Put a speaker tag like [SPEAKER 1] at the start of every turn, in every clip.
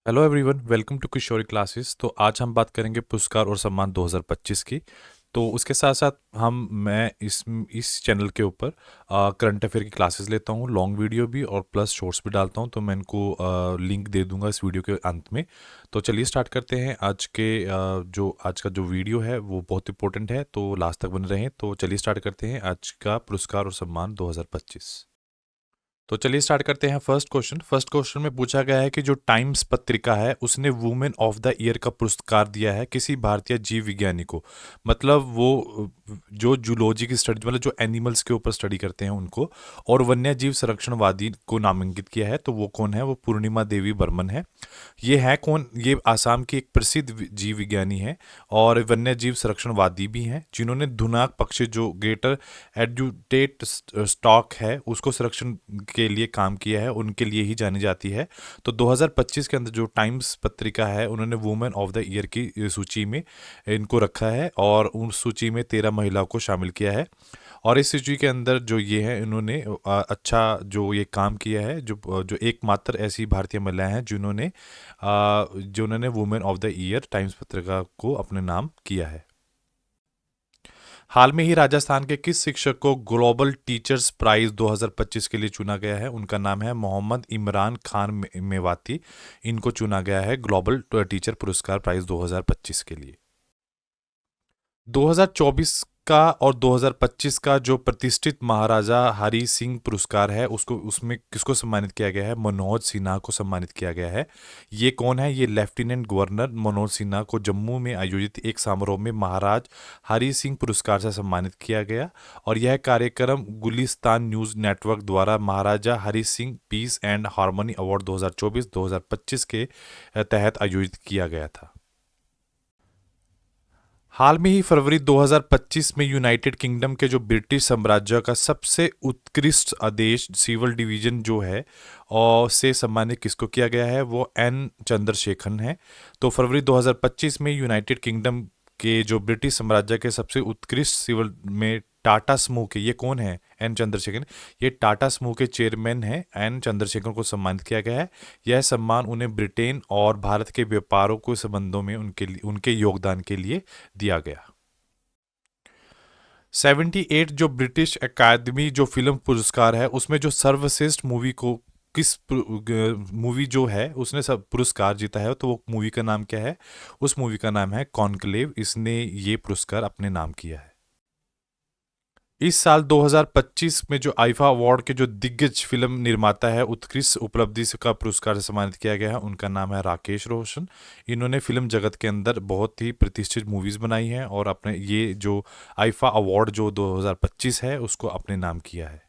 [SPEAKER 1] Hello everyone, welcome to Kishori classes. तो आज हम बात करेंगे पुरस्कार और सम्मान 2025 की। तो उसके साथ साथ मैं इस चैनल के ऊपर करंट अफेयर की क्लासेस लेता हूँ, लॉन्ग वीडियो भी और प्लस शॉर्ट्स भी डालता हूँ। तो मैं इनको लिंक दे दूंगा इस वीडियो के अंत में। तो चलिए स्टार्ट करते हैं। आज का जो वीडियो है वो बहुत इंपॉर्टेंट है, तो लास्ट तक बने रहें। तो चलिए स्टार्ट करते हैं आज का पुरस्कार और सम्मान 2025। तो चलिए स्टार्ट करते हैं। फर्स्ट क्वेश्चन में पूछा गया है कि जो टाइम्स पत्रिका है उसने वुमेन ऑफ द ईयर का पुरस्कार दिया है किसी भारतीय जीव विज्ञानी को। मतलब वो जो जूलॉजी की स्टडी, मतलब जो एनिमल्स के ऊपर स्टडी करते हैं उनको, और वन्य जीव संरक्षणवादी को नामांकित किया है। तो वो कौन है? वो पूर्णिमा देवी बर्मन है। ये है कौन? ये आसाम की एक प्रसिद्ध जीव विज्ञानी है और वन्य जीव संरक्षणवादी भी हैं, जिन्होंने धुनाक पक्षी जो ग्रेटर एड्यूटेट स्टॉक है उसको संरक्षण के लिए काम किया है, उनके लिए ही जानी जाती है। तो 2025 के अंदर जो टाइम्स पत्रिका है उन्होंने वुमेन ऑफ द ईयर की सूची में इनको रखा है और उस सूची में 13 महिलाओं को शामिल किया है। और इस सूची के अंदर जो ये है, इन्होंने अच्छा जो ये काम किया है, जो जो एकमात्र ऐसी भारतीय महिलाएं हैं जिन्होंने women of the year times पत्रिका को अपने नाम किया है। हाल में ही राजस्थान के किस शिक्षक को ग्लोबल टीचर्स प्राइज 2025 के लिए चुना गया है? उनका नाम है मोहम्मद इमरान खान मेवाती। इनको चुना गया है ग्लोबल टीचर पुरस्कार प्राइज 2025 के लिए। 2024 का और 2025 का जो प्रतिष्ठित महाराजा हरी सिंह पुरस्कार है उसको उसमें किसको सम्मानित किया गया है? मनोज सिन्हा को सम्मानित किया गया है। ये कौन है? ये लेफ्टिनेंट गवर्नर मनोज सिन्हा को जम्मू में आयोजित एक समारोह में महाराज हरी सिंह पुरस्कार से सम्मानित किया गया। और यह कार्यक्रम गुलिस्तान न्यूज नेटवर्क द्वारा Maharaja Hari Singh peace and harmony award 2024-2025 के तहत आयोजित किया गया था। हाल में ही फरवरी 2025 में यूनाइटेड किंगडम के जो ब्रिटिश साम्राज्य का सबसे उत्कृष्ट आदेश सिविल डिवीजन जो है और से सम्मानित किसको किया गया है? वो एन चंद्रशेखरन है। तो फरवरी 2025 में यूनाइटेड किंगडम के जो ब्रिटिश साम्राज्य के सबसे उत्कृष्ट सिविल में टाटा समूह के, ये कौन है? एन चंद्रशेखरन। ये टाटा समूह के चेयरमैन हैं। एन चंद्रशेखरन को सम्मानित किया गया है। यह सम्मान उन्हें ब्रिटेन और भारत के व्यापारों के संबंधों में उनके योगदान के लिए दिया गया। 78 जो ब्रिटिश अकादमी जो फिल्म पुरस्कार है उसमें जो सर्वश्रेष्ठ मूवी को किस मूवी जो है उसने सब पुरस्कार जीता है, तो वो मूवी का नाम क्या है? उस मूवी का नाम है कॉन्क्लेव। इसने ये पुरस्कार अपने नाम किया है। इस साल 2025 में जो आईफा अवार्ड के जो दिग्गज फिल्म निर्माता है उत्कृष्ट उपलब्धि का पुरस्कार से सम्मानित किया गया है, उनका नाम है राकेश रोशन। इन्होंने फिल्म जगत के अंदर बहुत ही प्रतिष्ठित मूवीज बनाई हैं और अपने ये जो आईफा अवार्ड जो 2025 है उसको अपने नाम किया है।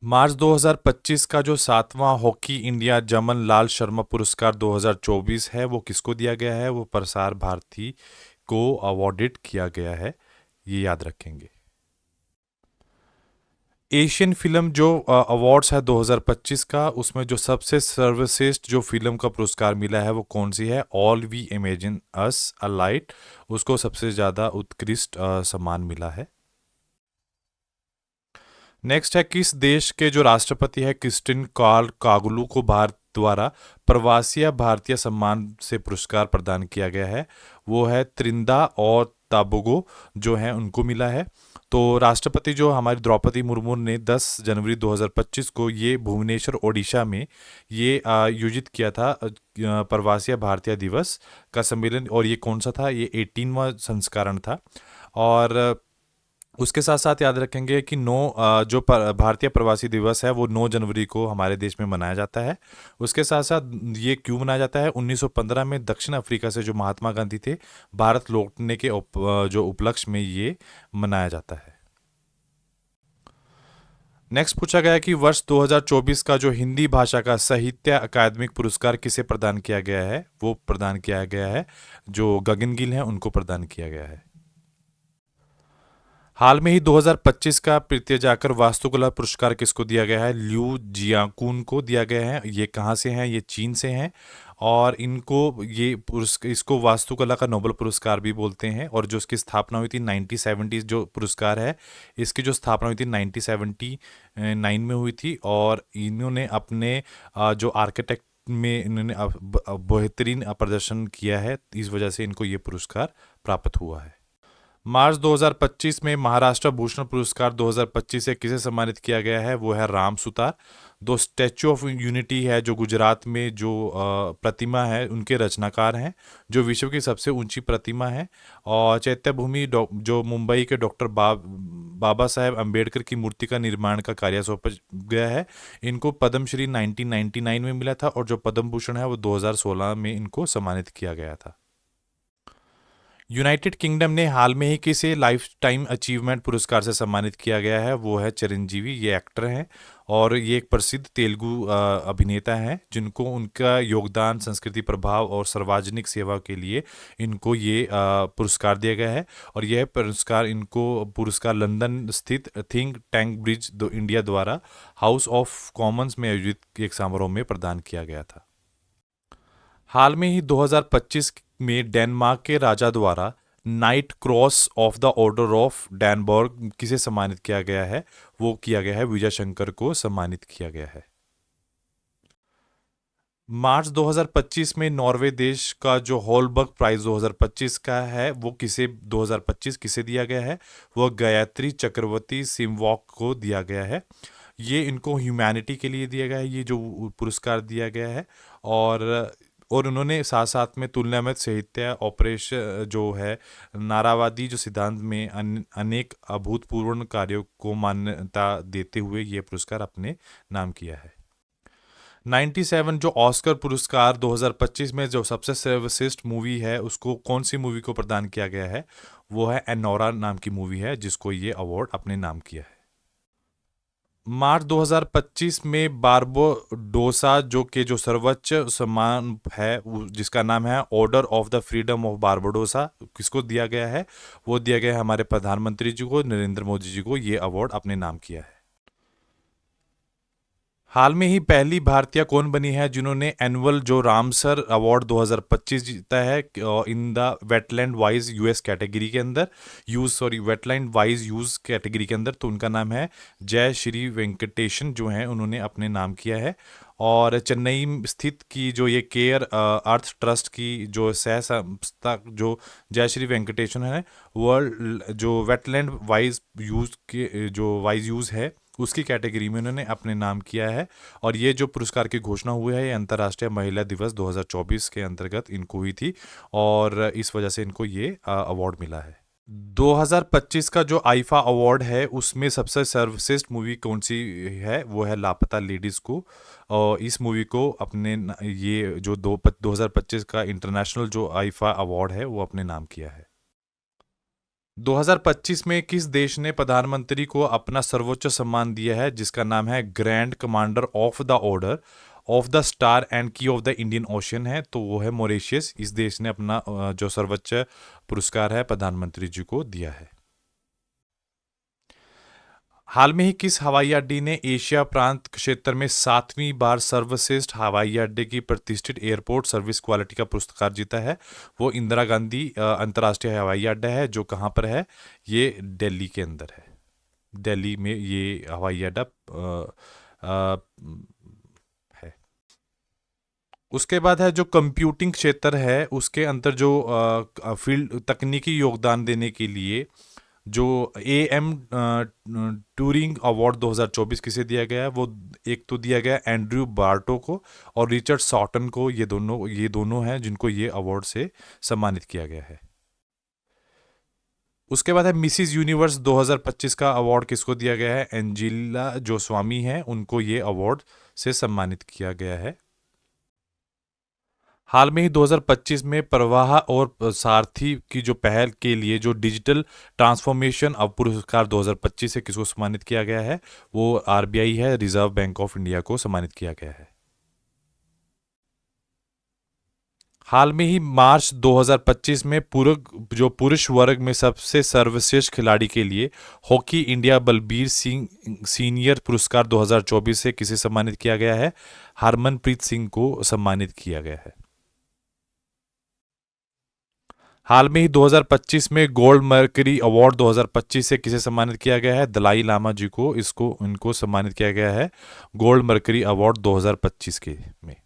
[SPEAKER 1] मार्च 2025 का जो 7वां हॉकी इंडिया जमन लाल शर्मा पुरस्कार 2024 है वो किसको दिया गया है? वो प्रसार भारती को अवॉर्डेड किया गया है, ये याद रखेंगे। एशियन फिल्म जो अवार्ड्स है 2025 का, उसमें जो सबसे सर्वश्रेष्ठ जो फिल्म का पुरस्कार मिला है वो कौन सी है? All we imagine us a light, उसको सबसे ज़्यादा उत्कृष्ट सम्मान मिला है। नेक्स्ट है, किस देश के जो राष्ट्रपति है क्रिस्टिन कार्ल कागुलू को भारत द्वारा प्रवासी भारतीय सम्मान से पुरस्कार प्रदान किया गया है? वो है त्रिंदा और ताबोगो जो है उनको मिला है। तो राष्ट्रपति जो हमारी द्रौपदी मुर्मू ने 10 जनवरी 2025 को ये भुवनेश्वर ओडिशा में ये आयोजित किया था प्रवासी भारतीय दिवस का सम्मेलन। और ये कौन सा था? ये 18वां संस्करण था। और उसके साथ साथ याद रखेंगे कि जो भारतीय प्रवासी दिवस है वो 9 जनवरी को हमारे देश में मनाया जाता है। उसके साथ साथ ये क्यों मनाया जाता है? 1915 में दक्षिण अफ्रीका से जो महात्मा गांधी थे भारत लौटने के जो उपलक्ष्य में ये मनाया जाता है। नेक्स्ट पूछा गया कि वर्ष 2024 का जो हिंदी भाषा का साहित्य अकादमिक पुरस्कार किसे प्रदान किया गया है? वो प्रदान किया गया है जो गगन गिल हैं उनको प्रदान किया गया है। हाल में ही 2025 का प्रीत्य जाकर वास्तुकला पुरस्कार किसको दिया गया है? ल्यू जियाकुन को दिया गया है। ये कहाँ से हैं? ये चीन से हैं। और इनको ये इसको वास्तुकला का नोबेल पुरस्कार भी बोलते हैं। और जो इसकी स्थापना हुई थी 1970, जो पुरस्कार है इसकी जो स्थापना हुई थी 1979 में हुई थी। और इन्होंने अपने जो आर्किटेक्ट में इन्होंने बेहतरीन प्रदर्शन किया है, इस वजह से इनको ये पुरस्कार प्राप्त हुआ है। मार्च 2025 में महाराष्ट्र भूषण पुरस्कार 2025 से किसे सम्मानित किया गया है, वो है राम सुतार। दो स्टैचू ऑफ यूनिटी है जो गुजरात में जो प्रतिमा है उनके रचनाकार हैं, जो विश्व की सबसे ऊंची प्रतिमा है। और चैत्य भूमि जो मुंबई के डॉक्टर बाबा साहेब अम्बेडकर की मूर्ति का निर्माण का कार्य सौंपा गया है। इनको पद्मश्री 1999 में मिला था और जो पद्म भूषण है वो 2016 में इनको सम्मानित किया गया था। यूनाइटेड किंगडम ने हाल में ही किसे लाइफ टाइम अचीवमेंट पुरस्कार से सम्मानित किया गया है, वो है चिरंजीवी। ये एक्टर हैं और ये एक प्रसिद्ध तेलुगु अभिनेता हैं जिनको उनका योगदान, संस्कृति प्रभाव और सार्वजनिक सेवा के लिए इनको ये पुरस्कार दिया गया है। और यह पुरस्कार लंदन स्थित थिंक टैंक ब्रिज इंडिया द्वारा हाउस ऑफ कॉमन्स में आयोजित एक समारोह में प्रदान किया गया था। हाल में ही 2025 में डेनमार्क के राजा द्वारा knight cross of the order of Dannebrog किसे सम्मानित किया गया है, वो किया गया है विजय शंकर को सम्मानित किया गया है। मार्च 2025 में नॉर्वे देश का जो होलबर्ग प्राइज 2025 का है वो 2025 किसे दिया गया है, वो गायत्री चक्रवर्ती सिमवॉक को दिया गया है। ये इनको ह्यूमैनिटी के लिए दिया गया है, ये जो पुरस्कार दिया गया है। और उन्होंने साथ साथ में तुलनामत साहित्य ऑपरेशन जो है नारावादी जो सिद्धांत में अनेक अभूतपूर्व कार्यों को मान्यता देते हुए ये पुरस्कार अपने नाम किया है। 97 जो ऑस्कर पुरस्कार 2025 में जो सबसे सर्वश्रेष्ठ मूवी है उसको कौन सी मूवी को प्रदान किया गया है, वो है एनोरा नाम की मूवी है जिसको ये अवार्ड अपने नाम किया है। मार्च 2025 में बारबोडोसा जो सर्वोच्च सम्मान है जिसका नाम है order of the freedom of Barbados किसको दिया गया है, वो दिया गया है हमारे प्रधानमंत्री जी को, नरेंद्र मोदी जी को ये अवार्ड अपने नाम किया है। हाल में ही पहली भारतीय कौन बनी है जिन्होंने एनुअल जो रामसर अवार्ड 2025 जीता है in the wetland wise US category के अंदर वेटलैंड वाइज यूज कैटेगरी के अंदर, तो उनका नाम है जय श्री वेंकटेशन जो हैं उन्होंने अपने नाम किया है। और चेन्नई स्थित की जो ये केयर अर्थ ट्रस्ट की जो सह संस्था जो जय श्री वेंकटेशन है वर्ल्ड जो वेटलैंड वाइज यूज के जो वाइज यूज है उसकी कैटेगरी में उन्होंने अपने नाम किया है। और ये जो पुरस्कार की घोषणा हुई है ये अंतर्राष्ट्रीय महिला दिवस 2024 के अंतर्गत इनको हुई थी और इस वजह से इनको ये अवार्ड मिला है। 2025 का जो आईफा अवार्ड है उसमें सबसे सर्वश्रेष्ठ मूवी कौन सी है, वो है लापता लेडीज को। और इस मूवी को अपने ये जो 2025 का इंटरनेशनल जो आईफा अवार्ड है वो अपने नाम किया है। 2025 में किस देश ने प्रधानमंत्री को अपना सर्वोच्च सम्मान दिया है जिसका नाम है grand commander of the order of the star and की ऑफ द इंडियन ओशन है, तो वो है मॉरिशस। इस देश ने अपना जो सर्वोच्च पुरस्कार है प्रधानमंत्री जी को दिया है। हाल में ही किस हवाई अड्डे ने एशिया प्रांत क्षेत्र में 7वीं बार सर्वश्रेष्ठ हवाई अड्डे की प्रतिष्ठित एयरपोर्ट सर्विस क्वालिटी का पुरस्कार जीता है, वो इंदिरा गांधी अंतर्राष्ट्रीय हवाई अड्डा है जो कहाँ पर है, ये दिल्ली के अंदर है। दिल्ली में ये हवाई अड्डा है। उसके बाद है जो कंप्यूटिंग क्षेत्र है उसके अंदर जो फील्ड तकनीकी योगदान देने के लिए जो AM ट्यूरिंग अवार्ड 2024 किसे दिया गया है, वो एक तो दिया गया एंड्रयू बार्टो को और रिचर्ड सॉटन को, ये दोनों हैं जिनको ये अवार्ड से सम्मानित किया गया है। उसके बाद है मिसिस यूनिवर्स 2025 का अवार्ड किसको दिया गया है, एंजेला जो स्वामी है उनको ये अवार्ड से सम्मानित किया गया है। हाल में ही 2025 में प्रवाह और सारथी की जो पहल के लिए जो डिजिटल ट्रांसफॉर्मेशन अब पुरस्कार 2025 से किसको सम्मानित किया गया है, वो RBI है, रिजर्व बैंक ऑफ इंडिया को सम्मानित किया गया है। हाल में ही मार्च 2025 में पुरुष वर्ग में सबसे सर्वश्रेष्ठ खिलाड़ी के लिए hockey India Balbir Singh senior पुरस्कार 2024 से किसे सम्मानित किया गया है, हरमनप्रीत सिंह को सम्मानित किया गया है। हाल में ही 2025 में गोल्ड मर्करी अवार्ड 2025 से किसे सम्मानित किया गया है, दलाई लामा जी को इनको सम्मानित किया गया है गोल्ड मर्करी अवार्ड 2025 के में।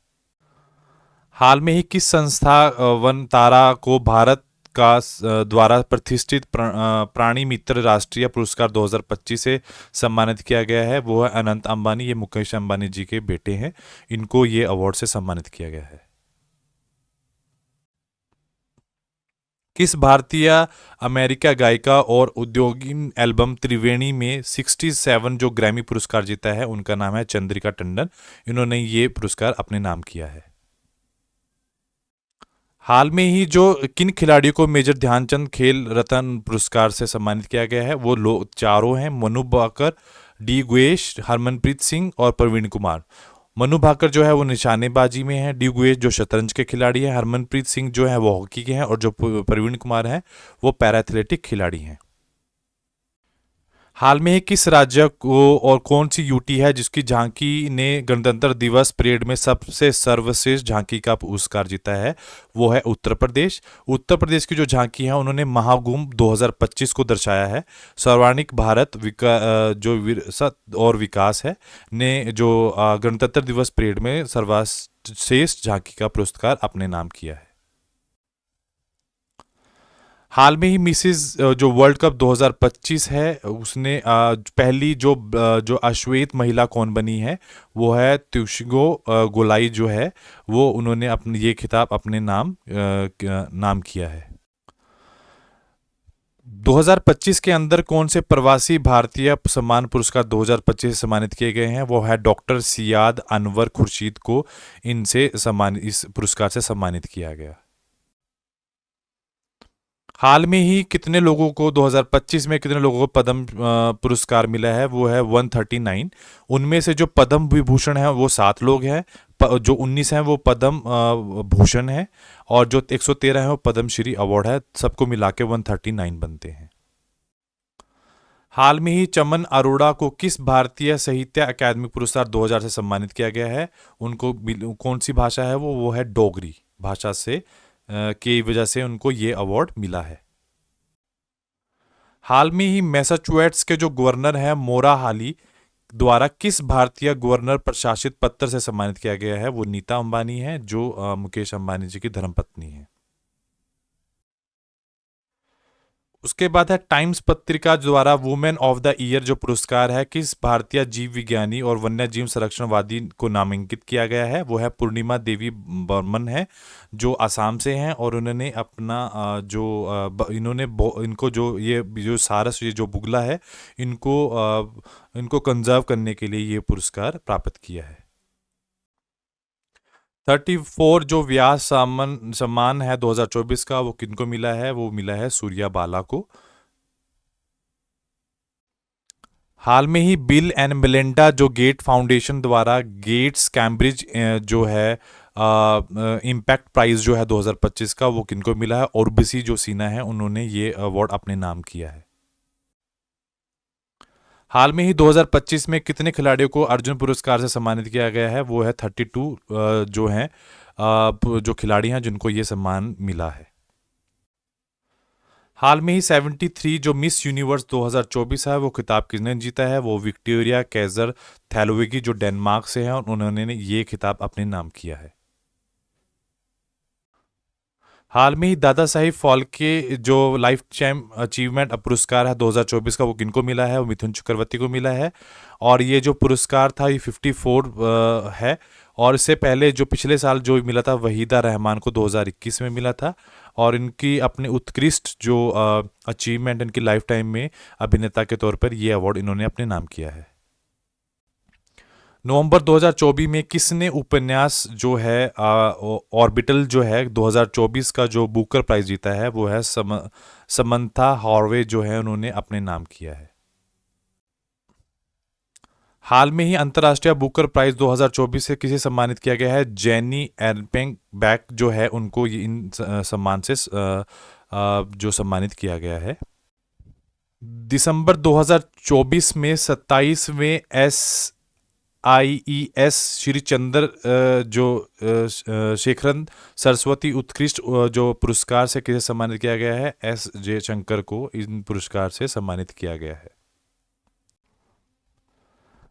[SPEAKER 1] हाल में ही किस संस्था वनतारा को भारत का द्वारा प्रतिष्ठित प्राणी मित्र राष्ट्रीय पुरस्कार 2025 से सम्मानित किया गया है? वो है अनंत अंबानी। ये मुकेश अंबानी जी के बेटे हैं। इनको ये अवार्ड से सम्मानित किया गया है। किस भारतीय अमेरिका गायिका और उद्योगी एल्बम त्रिवेणी में 67 जो ग्रैमी पुरस्कार जीता है, उनका नाम है चंद्रिका टंडन। इन्होंने ये पुरस्कार अपने नाम किया है। हाल में ही जो किन खिलाड़ियों को मेजर ध्यानचंद खेल रत्न पुरस्कार से सम्मानित किया गया है, वो लोग चारों हैं, मनु भाकर, डी गुएश, हरमनप्रीत सिंह और प्रवीण कुमार। मनु भाकर जो है वो निशानेबाजी में है, डी गुएश जो शतरंज के खिलाड़ी हैं, हरमनप्रीत सिंह जो है वो हॉकी के हैं, और जो प्रवीण कुमार हैं वो पैरा एथलेटिक खिलाड़ी हैं। हाल में ही किस राज्य को और कौन सी यूटी है जिसकी झांकी ने गणतंत्र दिवस परेड में सबसे सर्वश्रेष्ठ झांकी का पुरस्कार जीता है? वो है उत्तर प्रदेश। उत्तर प्रदेश की जो झांकी है उन्होंने महाकुंभ 2025 को दर्शाया है। सर्वांगीण भारत जो विरासत और विकास है ने जो गणतंत्र दिवस परेड में सर्वश्रेष्ठ झांकी का पुरस्कार अपने नाम किया है। हाल में ही मिसिस जो वर्ल्ड कप 2025 है उसने पहली जो अश्वेत महिला कौन बनी है, वो है त्युशिगो गोलाई जो है वो उन्होंने अपने ये खिताब अपने नाम किया है। 2025 के अंदर कौन से प्रवासी भारतीय सम्मान पुरस्कार 2025 से सम्मानित किए गए हैं? वो है डॉक्टर सियाद अनवर खुर्शीद को इस पुरस्कार से सम्मानित किया गया। हाल में ही कितने लोगों को 2025 में कितने लोगों को पद्म पुरस्कार मिला है? वो है 139। उनमें से जो पद्म विभूषण है वो 7 लोग हैं, जो 19 हैं वो पद्म भूषण है, और जो 113 है वो पद्म श्री अवार्ड है। सबको मिला के 139 बनते हैं। हाल में ही चमन अरोड़ा को किस भारतीय साहित्य अकादमी पुरस्कार 2000 से सम्मानित किया गया है? उनको कौन सी भाषा है वो है डोगरी भाषा से की वजह से उनको ये अवार्ड मिला है। हाल में ही मैसाचुसेट्स के जो गवर्नर हैं मोरा हाली द्वारा किस भारतीय गवर्नर प्रशासित पत्र से सम्मानित किया गया है? वो नीता अंबानी है जो मुकेश अंबानी जी की धर्मपत्नी है। उसके बाद है टाइम्स पत्रिका द्वारा वुमेन ऑफ द ईयर जो पुरस्कार है किस भारतीय जीव विज्ञानी और वन्य जीव संरक्षणवादी को नामांकित किया गया है? वो है पूर्णिमा देवी बर्मन है जो असम से हैं, और उन्होंने अपना इनको जो सारस ये जो बुगला है इनको कंजर्व करने के लिए ये पुरस्कार प्राप्त किया है। 34 जो व्यास सम्मान है 2024 का वो किनको मिला है? वो मिला है सूर्या बाला को। हाल में ही बिल एंड मेलिंडा जो गेट फाउंडेशन द्वारा गेट्स कैम्ब्रिज जो है इम्पैक्ट प्राइज जो है 2025 का वो किनको मिला है? ओरबीसी जो सीना है उन्होंने ये अवार्ड अपने नाम किया है। हाल में ही 2025 में कितने खिलाड़ियों को अर्जुन पुरस्कार से सम्मानित किया गया है? वो है 32 जो हैं जो खिलाड़ी हैं जिनको ये सम्मान मिला है। हाल में ही 73 जो मिस यूनिवर्स 2024 है वो खिताब किसने जीता है? वो विक्टोरिया कैजर थैलोवेगी जो डेनमार्क से हैं और उन्होंने ये खिताब अपने नाम किया है। हाल में ही दादा साहिब फाल्के जो लाइफ टाइम अचीवमेंट पुरस्कार है 2024 का वो किनको मिला है? वो मिथुन चक्रवर्ती को मिला है, और ये जो पुरस्कार था ये 54 है, और इससे पहले जो पिछले साल जो मिला था वहीदा रहमान को 2021 में मिला था, और इनकी अपने उत्कृष्ट जो अचीवमेंट इनकी लाइफ टाइम में अभिनेता के तौर पर ये अवार्ड इन्होंने अपने नाम किया है। नवंबर 2024 में किसने उपन्यास जो है ऑर्बिटल जो है 2024 का जो बुकर प्राइज जीता है? वो है समंथा हॉर्वे जो है उन्होंने अपने नाम किया है। हाल में ही अंतर्राष्ट्रीय बुकर प्राइज 2024 से किसे सम्मानित किया गया है? जेनी एरपेंग बैक जो है उनको इन सम्मान से जो सम्मानित किया गया है। दिसंबर 2024 में 27वें IES श्री चंद्र जो शेखरन सरस्वती उत्कृष्ट जो पुरस्कार से किसे सम्मानित किया गया है? S. J. शंकर को इन पुरस्कार से सम्मानित किया गया है।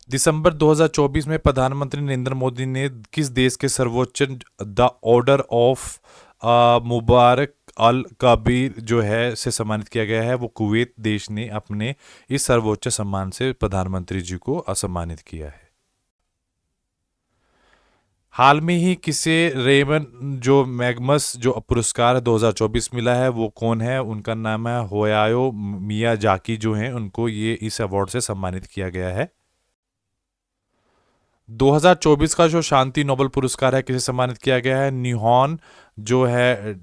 [SPEAKER 1] दिसंबर 2024 में प्रधानमंत्री नरेंद्र मोदी ने किस देश के सर्वोच्च द ऑर्डर ऑफ मुबारक अल कबीर जो है से सम्मानित किया गया है? वो कुवैत देश ने अपने इस सर्वोच्च सम्मान से प्रधानमंत्री जी को असम्मानित किया है। हाल में ही किसे रेमन जो मैग्मस जो पुरस्कार 2024 मिला है वो कौन है? उनका नाम है होयायो मियाजाकी जो हैं, उनको ये इस अवार्ड से सम्मानित किया गया है। 2024 का जो शांति नोबेल पुरस्कार है किसे सम्मानित किया गया है? निहॉन जो है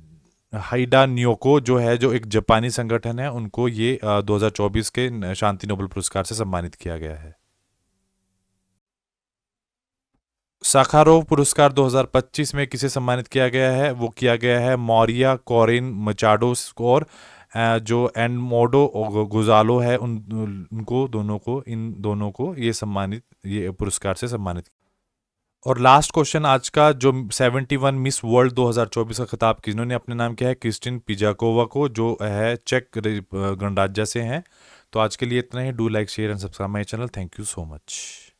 [SPEAKER 1] हाइडा न्योको जो है जो एक जापानी संगठन है, उनको ये 2024 के शांति नोबेल पुरस्कार से सम्मानित किया गया है। साखारोव पुरस्कार 2025 में किसे सम्मानित किया गया है? वो किया गया है मौरिया कोरिन मचाडो और जो एंडमोडो गुजालो है, उनको दोनों को इन दोनों को ये पुरस्कार से सम्मानित। और लास्ट क्वेश्चन आज का, जो 71 मिस वर्ल्ड 2024 का खिताब किन्होंने अपने नाम किया है? क्रिस्टिन पिजाकोवा को, जो है चेक गणराज्य से हैं। तो आज के लिए इतना ही। Do like share and subscribe my channel. Thank you so much.